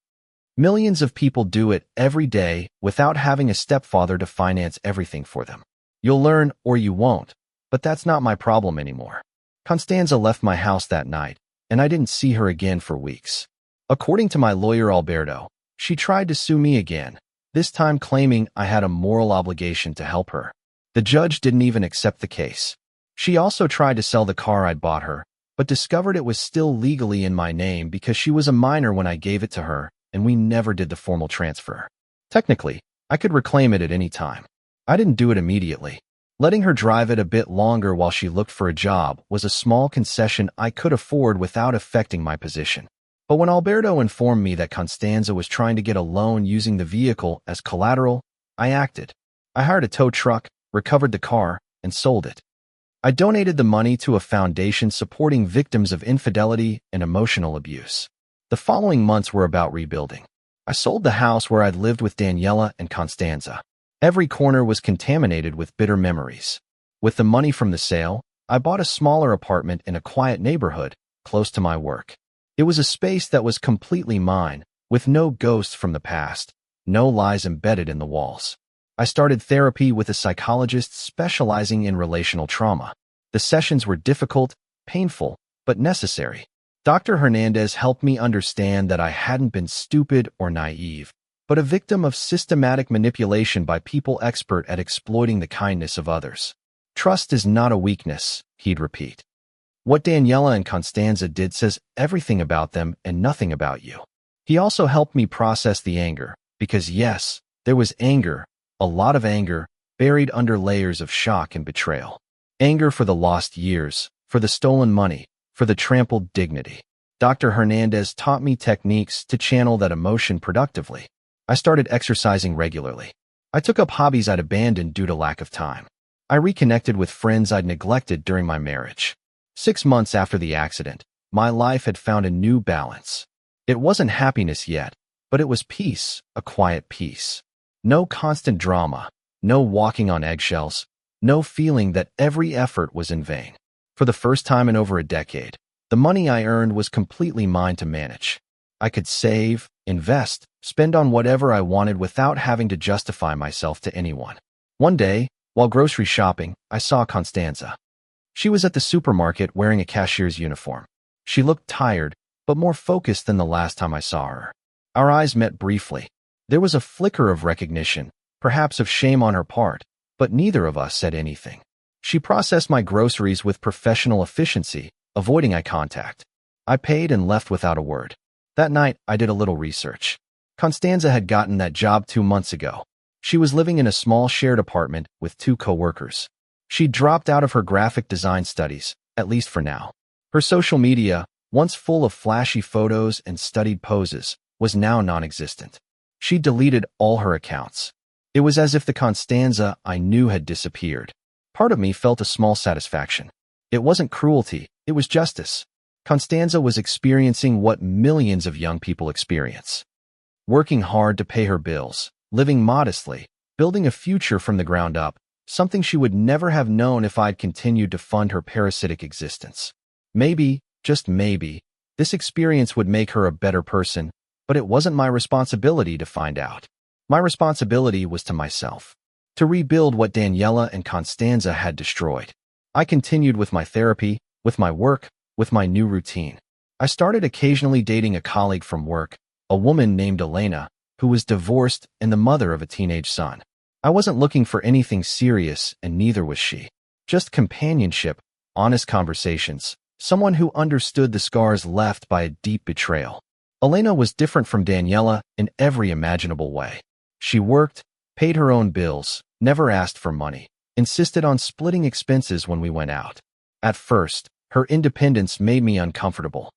Millions of people do it every day without having a stepfather to finance everything for them. You'll learn or you won't, but that's not my problem anymore." Constanza left my house that night, and I didn't see her again for weeks. According to my lawyer Alberto, she tried to sue me again, this time claiming I had a moral obligation to help her. The judge didn't even accept the case. She also tried to sell the car I'd bought her, but discovered it was still legally in my name because she was a minor when I gave it to her, and we never did the formal transfer. Technically, I could reclaim it at any time. I didn't do it immediately. Letting her drive it a bit longer while she looked for a job was a small concession I could afford without affecting my position. But when Alberto informed me that Constanza was trying to get a loan using the vehicle as collateral, I acted. I hired a tow truck, recovered the car, and sold it. I donated the money to a foundation supporting victims of infidelity and emotional abuse. The following months were about rebuilding. I sold the house where I'd lived with Daniela and Constanza. Every corner was contaminated with bitter memories. With the money from the sale, I bought a smaller apartment in a quiet neighborhood, close to my work. It was a space that was completely mine, with no ghosts from the past, no lies embedded in the walls. I started therapy with a psychologist specializing in relational trauma. The sessions were difficult, painful, but necessary. Dr. Hernandez helped me understand that I hadn't been stupid or naive, but a victim of systematic manipulation by people expert at exploiting the kindness of others. Trust is not a weakness, he'd repeat. What Daniela and Constanza did says everything about them and nothing about you. He also helped me process the anger, because yes, there was anger, a lot of anger, buried under layers of shock and betrayal. Anger for the lost years, for the stolen money, for the trampled dignity. Dr. Hernandez taught me techniques to channel that emotion productively. I started exercising regularly. I took up hobbies I'd abandoned due to lack of time. I reconnected with friends I'd neglected during my marriage. 6 months after the accident, my life had found a new balance. It wasn't happiness yet, but it was peace, a quiet peace. No constant drama, no walking on eggshells, no feeling that every effort was in vain. For the first time in over a decade, the money I earned was completely mine to manage. I could save, invest, spend on whatever I wanted without having to justify myself to anyone. One day, while grocery shopping, I saw Constanza. She was at the supermarket wearing a cashier's uniform. She looked tired, but more focused than the last time I saw her. Our eyes met briefly. There was a flicker of recognition, perhaps of shame on her part, but neither of us said anything. She processed my groceries with professional efficiency, avoiding eye contact. I paid and left without a word. That night, I did a little research. Constanza had gotten that job 2 months ago. She was living in a small shared apartment with 2 co-workers. She dropped out of her graphic design studies, at least for now. Her social media, once full of flashy photos and studied poses, was now non-existent. She deleted all her accounts. It was as if the Constanza I knew had disappeared. Part of me felt a small satisfaction. It wasn't cruelty, it was justice. Constanza was experiencing what millions of young people experience. Working hard to pay her bills, living modestly, building a future from the ground up, something she would never have known if I'd continued to fund her parasitic existence. Maybe, just maybe, this experience would make her a better person, but it wasn't my responsibility to find out. My responsibility was to myself, to rebuild what Daniela and Constanza had destroyed. I continued with my therapy, with my work, with my new routine. I started occasionally dating a colleague from work, a woman named Elena, who was divorced and the mother of a teenage son. I wasn't looking for anything serious, and neither was she. Just companionship, honest conversations, someone who understood the scars left by a deep betrayal. Elena was different from Daniela in every imaginable way. She worked, paid her own bills, never asked for money, insisted on splitting expenses when we went out. At first, her independence made me uncomfortable.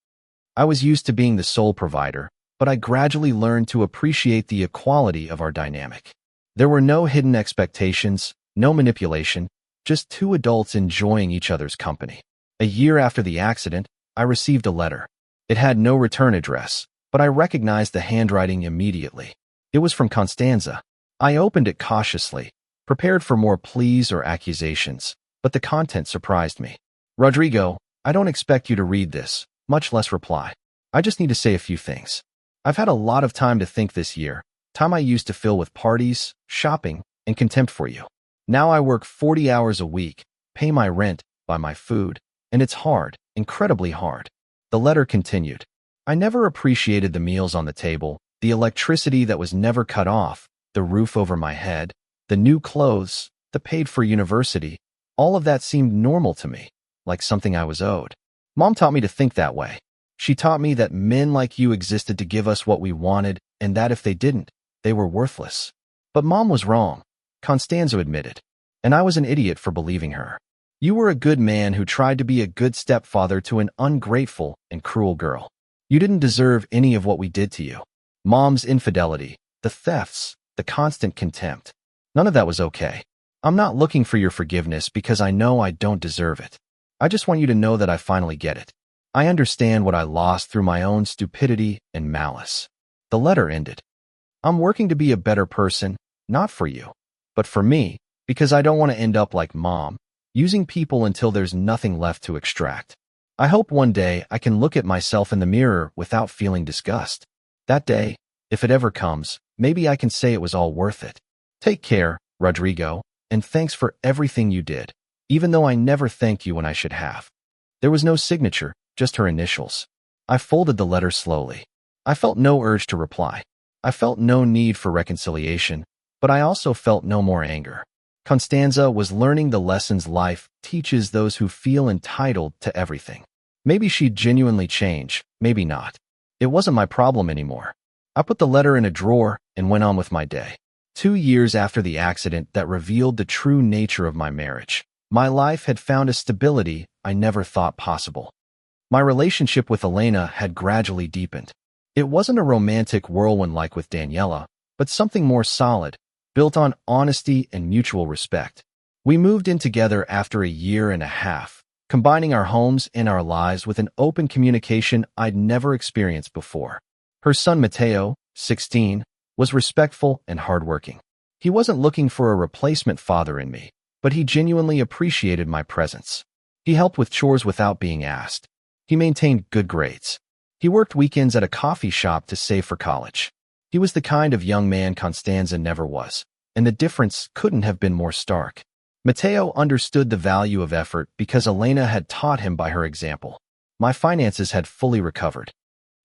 I was used to being the sole provider, but I gradually learned to appreciate the equality of our dynamic. There were no hidden expectations, no manipulation, just 2 adults enjoying each other's company. A year after the accident, I received a letter. It had no return address, but I recognized the handwriting immediately. It was from Constanza. I opened it cautiously, prepared for more pleas or accusations, but the content surprised me. Rodrigo, I don't expect you to read this, much less reply. I just need to say a few things. I've had a lot of time to think this year, time I used to fill with parties, shopping, and contempt for you. Now I work 40 hours a week, pay my rent, buy my food, and it's hard, incredibly hard. The letter continued. I never appreciated the meals on the table, the electricity that was never cut off, the roof over my head, the new clothes, the paid for university. All of that seemed normal to me, like something I was owed. Mom taught me to think that way. She taught me that men like you existed to give us what we wanted, and that if they didn't, they were worthless. But Mom was wrong, Constanza admitted, and I was an idiot for believing her. You were a good man who tried to be a good stepfather to an ungrateful and cruel girl. You didn't deserve any of what we did to you. Mom's infidelity, the thefts, the constant contempt. None of that was okay. I'm not looking for your forgiveness because I know I don't deserve it. I just want you to know that I finally get it. I understand what I lost through my own stupidity and malice. The letter ended. I'm working to be a better person, not for you, but for me, because I don't want to end up like Mom, using people until there's nothing left to extract. I hope one day I can look at myself in the mirror without feeling disgust. That day, if it ever comes, maybe I can say it was all worth it. Take care, Rodrigo, and thanks for everything you did, even though I never thanked you when I should have. There was no signature, just her initials. I folded the letter slowly. I felt no urge to reply. I felt no need for reconciliation, but I also felt no more anger. Constanza was learning the lessons life teaches those who feel entitled to everything. Maybe she'd genuinely change, maybe not. It wasn't my problem anymore. I put the letter in a drawer and went on with my day. 2 years after the accident that revealed the true nature of my marriage, my life had found a stability I never thought possible. My relationship with Elena had gradually deepened. It wasn't a romantic whirlwind like with Daniela, but something more solid, built on honesty and mutual respect. We moved in together after a year and a half, combining our homes and our lives with an open communication I'd never experienced before. Her son Mateo, 16, was respectful and hardworking. He wasn't looking for a replacement father in me, but he genuinely appreciated my presence. He helped with chores without being asked. He maintained good grades. He worked weekends at a coffee shop to save for college. He was the kind of young man Constanza never was, and the difference couldn't have been more stark. Mateo understood the value of effort because Elena had taught him by her example. My finances had fully recovered.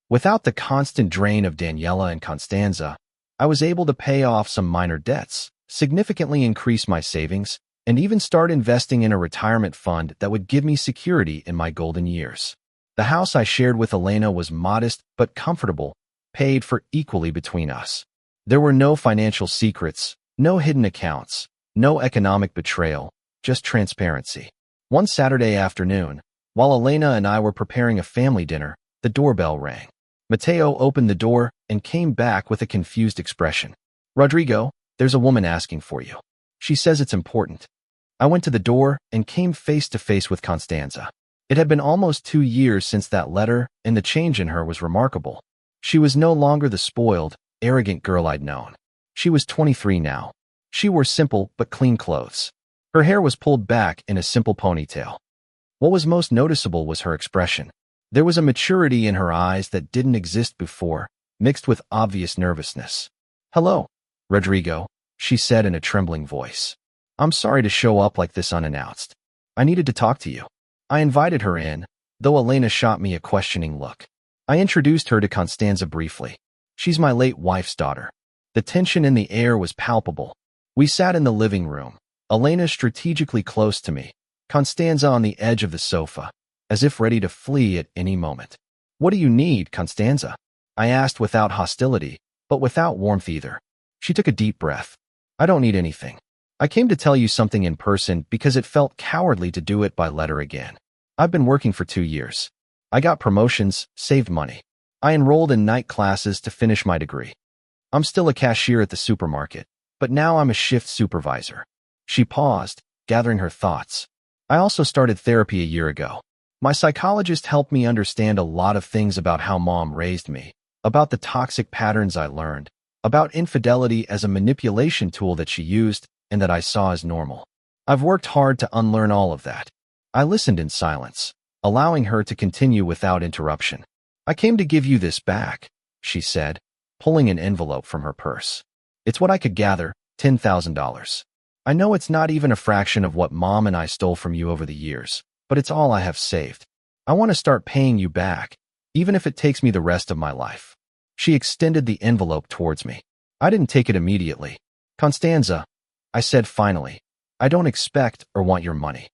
Without the constant drain of Daniela and Constanza, I was able to pay off some minor debts, significantly increase my savings, and even start investing in a retirement fund that would give me security in my golden years. The house I shared with Elena was modest but comfortable, paid for equally between us. There were no financial secrets, no hidden accounts, no economic betrayal, just transparency. One Saturday afternoon, while Elena and I were preparing a family dinner, the doorbell rang. Mateo opened the door and came back with a confused expression. "Rodrigo, there's a woman asking for you. She says it's important." I went to the door and came face to face with Constanza. It had been almost 2 years since that letter, and the change in her was remarkable. She was no longer the spoiled, arrogant girl I'd known. She was 23 now. She wore simple but clean clothes. Her hair was pulled back in a simple ponytail. What was most noticeable was her expression. There was a maturity in her eyes that didn't exist before, mixed with obvious nervousness. "Hello, Rodrigo," she said in a trembling voice. "I'm sorry to show up like this unannounced. I needed to talk to you." I invited her in, though Elena shot me a questioning look. I introduced her to Constanza briefly. "She's my late wife's daughter." The tension in the air was palpable. We sat in the living room, Elena strategically close to me, Constanza on the edge of the sofa, as if ready to flee at any moment. "What do you need, Constanza?" I asked without hostility, but without warmth either. She took a deep breath. "I don't need anything. I came to tell you something in person because it felt cowardly to do it by letter again. I've been working for 2 years. I got promotions, saved money. I enrolled in night classes to finish my degree. I'm still a cashier at the supermarket, but now I'm a shift supervisor." She paused, gathering her thoughts. "I also started therapy a year ago. My psychologist helped me understand a lot of things about how Mom raised me, about the toxic patterns I learned, about infidelity as a manipulation tool that she used and that I saw as normal. I've worked hard to unlearn all of that." I listened in silence, allowing her to continue without interruption. "I came to give you this back," she said, pulling an envelope from her purse. "It's what I could gather, $10,000. I know it's not even a fraction of what Mom and I stole from you over the years, but it's all I have saved. I want to start paying you back, even if it takes me the rest of my life." She extended the envelope towards me. I didn't take it immediately. "Constanza," I said finally, "I don't expect or want your money.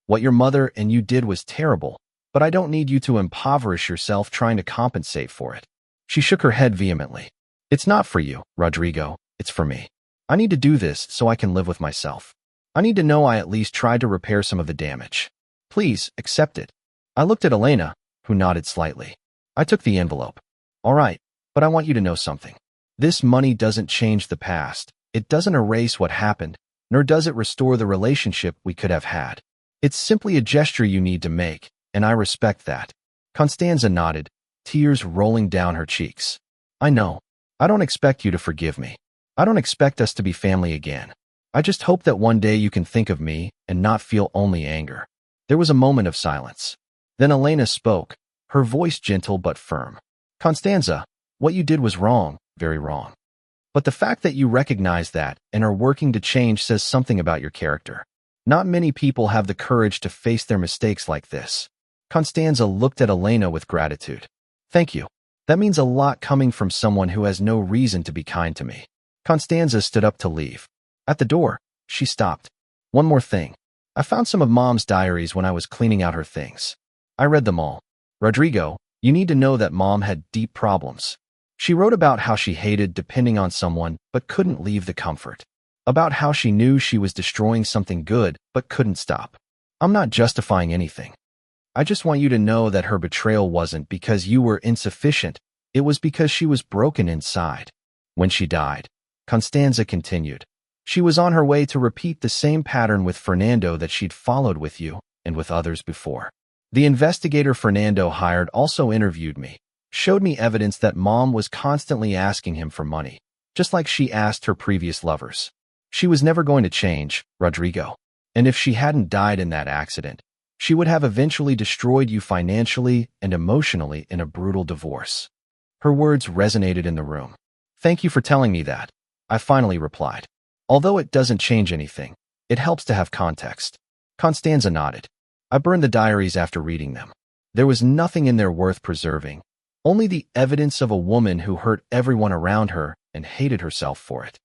What your mother and you did was terrible, but I don't need you to impoverish yourself trying to compensate for it. She shook her head vehemently. It's not for you, Rodrigo. It's for me. I need to do this so I can live with myself. I need to know I at least tried to repair some of the damage. Please, accept it. I looked at Elena, who nodded slightly. I took the envelope. All right, but I want you to know something. This money doesn't change the past. It doesn't erase what happened, nor does it restore the relationship we could have had. It's simply a gesture you need to make, and I respect that. Constanza nodded, tears rolling down her cheeks. I know. I don't expect you to forgive me. I don't expect us to be family again. I just hope that one day you can think of me and not feel only anger. There was a moment of silence. Then Elena spoke, her voice gentle but firm. Constanza, what you did was wrong, very wrong. But the fact that you recognize that and are working to change says something about your character. Not many people have the courage to face their mistakes like this. Constanza looked at Elena with gratitude. Thank you. That means a lot coming from someone who has no reason to be kind to me. Constanza stood up to leave. At the door, she stopped. One more thing. I found some of Mom's diaries when I was cleaning out her things. I read them all. Rodrigo, you need to know that Mom had deep problems. She wrote about how she hated depending on someone but couldn't leave the comfort. About how she knew she was destroying something good but couldn't stop. I'm not justifying anything. I just want you to know that her betrayal wasn't because you were insufficient. It was because she was broken inside. When she died, Constanza continued, she was on her way to repeat the same pattern with Fernando that she'd followed with you and with others before. The investigator Fernando hired also interviewed me, showed me evidence that Mom was constantly asking him for money, just like she asked her previous lovers. She was never going to change, Rodrigo. And if she hadn't died in that accident, she would have eventually destroyed you financially and emotionally in a brutal divorce. Her words resonated in the room. Thank you for telling me that, I finally replied. Although it doesn't change anything, it helps to have context. Constanza nodded. I burned the diaries after reading them. There was nothing in there worth preserving, only the evidence of a woman who hurt everyone around her and hated herself for it.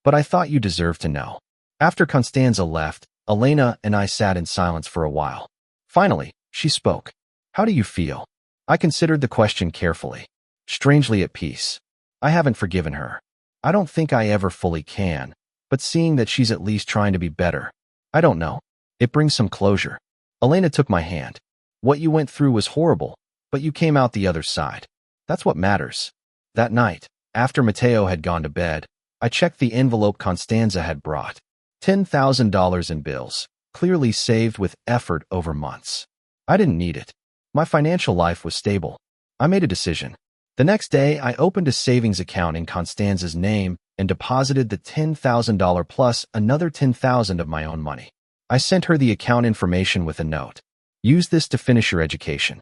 But I thought you deserved to know. After Constanza left, Elena and I sat in silence for a while. Finally, she spoke. How do you feel? I considered the question carefully. Strangely at peace. I haven't forgiven her. I don't think I ever fully can, but seeing that she's at least trying to be better, I don't know. It brings some closure. Elena took my hand. What you went through was horrible, but you came out the other side. That's what matters. That night, after Mateo had gone to bed, I checked the envelope Constanza had brought. $10,000 in bills, clearly saved with effort over months. I didn't need it. My financial life was stable. I made a decision. The next day, I opened a savings account in Constanza's name and deposited the $10,000 plus another $10,000 of my own money. I sent her the account information with a note. Use this to finish your education.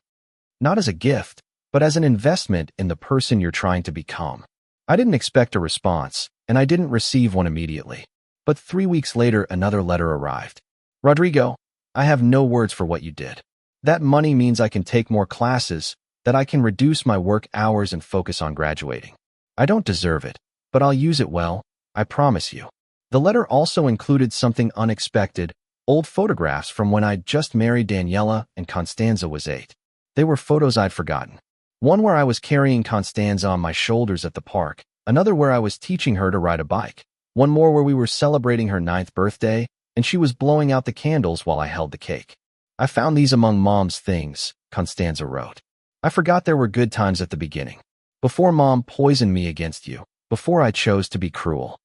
Not as a gift, but as an investment in the person you're trying to become. I didn't expect a response, and I didn't receive one immediately. But 3 weeks later, another letter arrived. Rodrigo, I have no words for what you did. That money means I can take more classes, that I can reduce my work hours and focus on graduating. I don't deserve it, but I'll use it well, I promise you. The letter also included something unexpected, old photographs from when I'd just married Daniela and Constanza was 8. They were photos I'd forgotten. One where I was carrying Constanza on my shoulders at the park, another where I was teaching her to ride a bike, one more where we were celebrating her 9th birthday, and she was blowing out the candles while I held the cake. I found these among Mom's things, Constanza wrote. I forgot there were good times at the beginning. Before Mom poisoned me against you, before I chose to be cruel.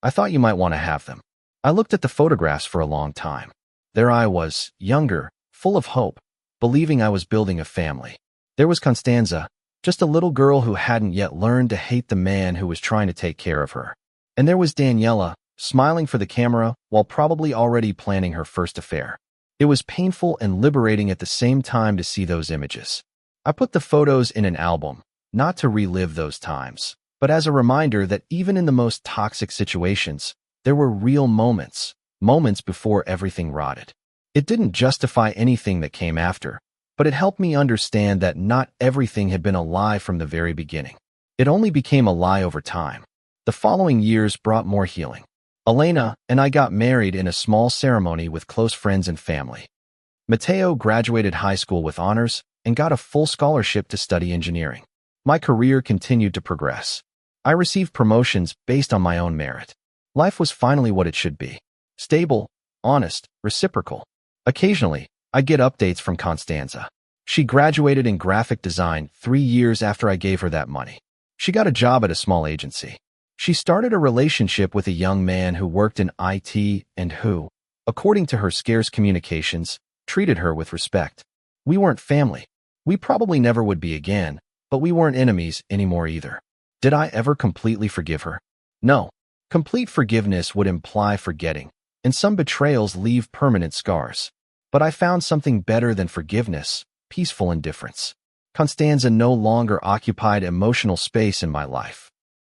I thought you might want to have them. I looked at the photographs for a long time. There I was, younger, full of hope, believing I was building a family. There was Constanza, just a little girl who hadn't yet learned to hate the man who was trying to take care of her. And there was Daniela, smiling for the camera while probably already planning her first affair. It was painful and liberating at the same time to see those images. I put the photos in an album, not to relive those times, but as a reminder that even in the most toxic situations, there were real moments, moments before everything rotted. It didn't justify anything that came after, but it helped me understand that not everything had been a lie from the very beginning. It only became a lie over time. The following years brought more healing. Elena and I got married in a small ceremony with close friends and family. Matteo graduated high school with honors and got a full scholarship to study engineering. My career continued to progress. I received promotions based on my own merit. Life was finally what it should be. Stable, honest, reciprocal. Occasionally, I get updates from Constanza. She graduated in graphic design 3 years after I gave her that money. She got a job at a small agency. She started a relationship with a young man who worked in IT and who, according to her scarce communications, treated her with respect. We weren't family. We probably never would be again, but we weren't enemies anymore either. Did I ever completely forgive her? No. Complete forgiveness would imply forgetting, and some betrayals leave permanent scars. But I found something better than forgiveness: peaceful indifference. Constanza no longer occupied emotional space in my life.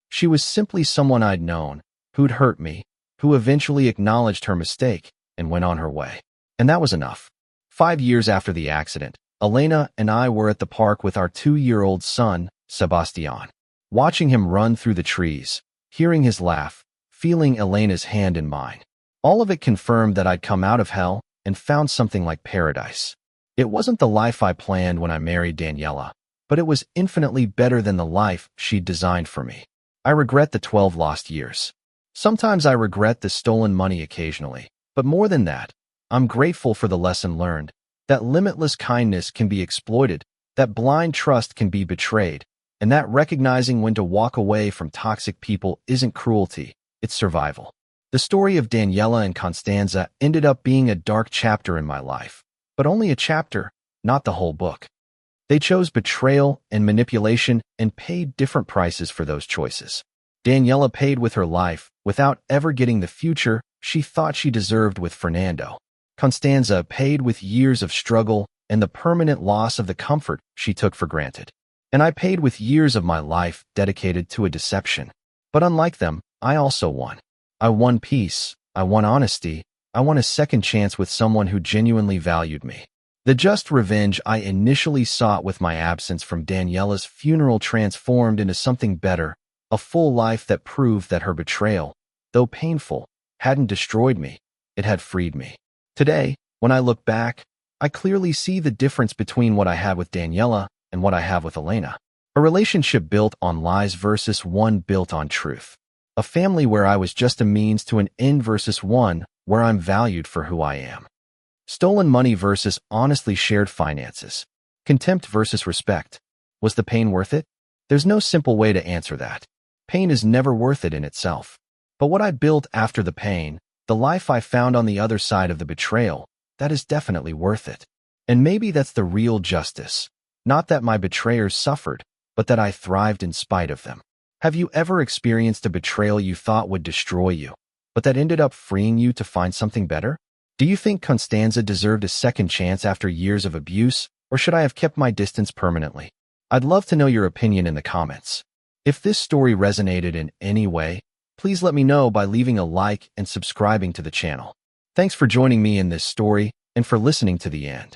She was simply someone I'd known, who'd hurt me, who eventually acknowledged her mistake and went on her way. And that was enough. 5 years after the accident, Elena and I were at the park with our 2-year-old son, Sebastian. Watching him run through the trees, hearing his laugh, feeling Elena's hand in mine. All of it confirmed that I'd come out of hell and found something like paradise. It wasn't the life I planned when I married Daniela, but it was infinitely better than the life she'd designed for me. I regret the 12 lost years. Sometimes I regret the stolen money occasionally, but more than that, I'm grateful for the lesson learned, that limitless kindness can be exploited, that blind trust can be betrayed, and that recognizing when to walk away from toxic people isn't cruelty, it's survival. The story of Daniela and Constanza ended up being a dark chapter in my life, but only a chapter, not the whole book. They chose betrayal and manipulation and paid different prices for those choices. Daniela paid with her life, without ever getting the future she thought she deserved with Fernando. Constanza paid with years of struggle and the permanent loss of the comfort she took for granted. And I paid with years of my life dedicated to a deception. But unlike them, I also won. I won peace, I won honesty, I won a second chance with someone who genuinely valued me. The just revenge I initially sought with my absence from Daniela's funeral transformed into something better, a full life that proved that her betrayal, though painful, hadn't destroyed me, it had freed me. Today, when I look back, I clearly see the difference between what I had with Daniela and what I have with Elena. A relationship built on lies versus one built on truth. A family where I was just a means to an end versus one where I'm valued for who I am. Stolen money versus honestly shared finances. Contempt versus respect. Was the pain worth it? There's no simple way to answer that. Pain is never worth it in itself. But what I built after the pain, the life I found on the other side of the betrayal, that is definitely worth it. And maybe that's the real justice. Not that my betrayers suffered, but that I thrived in spite of them. Have you ever experienced a betrayal you thought would destroy you, but that ended up freeing you to find something better? Do you think Constanza deserved a second chance after years of abuse, or should I have kept my distance permanently? I'd love to know your opinion in the comments. If this story resonated in any way, please let me know by leaving a like and subscribing to the channel. Thanks for joining me in this story and for listening to the end.